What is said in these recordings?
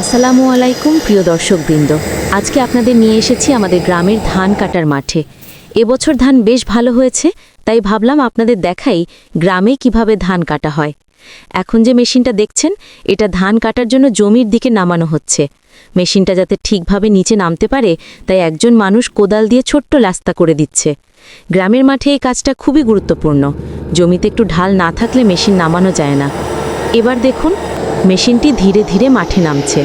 আসসালামু আলাইকুম প্রিয় দর্শকবৃন্দ। আজকে আপনাদের নিয়ে এসেছি আমাদের গ্রামের ধান কাটার মাঠে। এবছর ধান বেশ ভালো হয়েছে, তাই ভাবলাম আপনাদের দেখাই গ্রামে কিভাবে ধান কাটা হয়। এখন যে মেশিনটা দেখছেন, এটা ধান কাটার জন্য জমির দিকে নামানো হচ্ছে। মেশিনটা যাতে ঠিকভাবে নিচে নামতে পারে, তাই একজন মানুষ কোদাল দিয়ে ছোট্ট রাস্তা করে দিচ্ছে। গ্রামের মাঠে এই কাজটা খুবই গুরুত্বপূর্ণ। জমিতে একটু ঢাল না থাকলে মেশিন নামানো যায় না। এবার দেখুন, মেশিনটি ধীরে ধীরে মাঠে নামছে।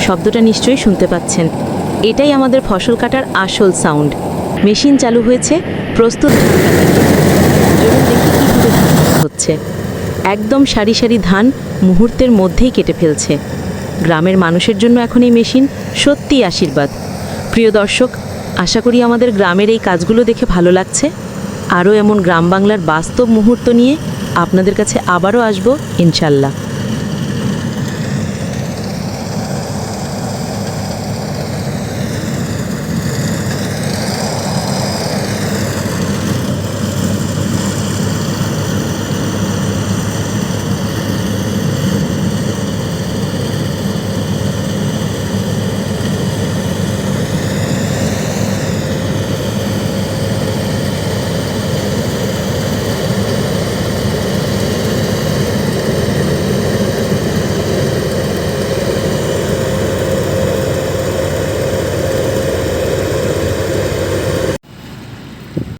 শব্দটা নিশ্চয়ই শুনতে পাচ্ছেন। এটাই আমাদের ফসল কাটার আসল সাউন্ড। মেশিন চালু হয়েছে, প্রস্তুত ধান কাটার জন্য। চলুন দেখি কীভাবে ধান কাটা হচ্ছে। একদম সারি সারি ধান মুহূর্তের মধ্যেই কেটে ফেলছে। গ্রামের মানুষের জন্য এখন এই মেশিন সত্যিই আশীর্বাদ। প্রিয় দর্শক, আশা করি আমাদের গ্রামের এই কাজগুলো দেখে ভালো লাগছে। আরও এমন গ্রাম বাংলার বাস্তব মুহূর্ত নিয়ে আপনাদের কাছে আবারও আসব ইনশাল্লাহ।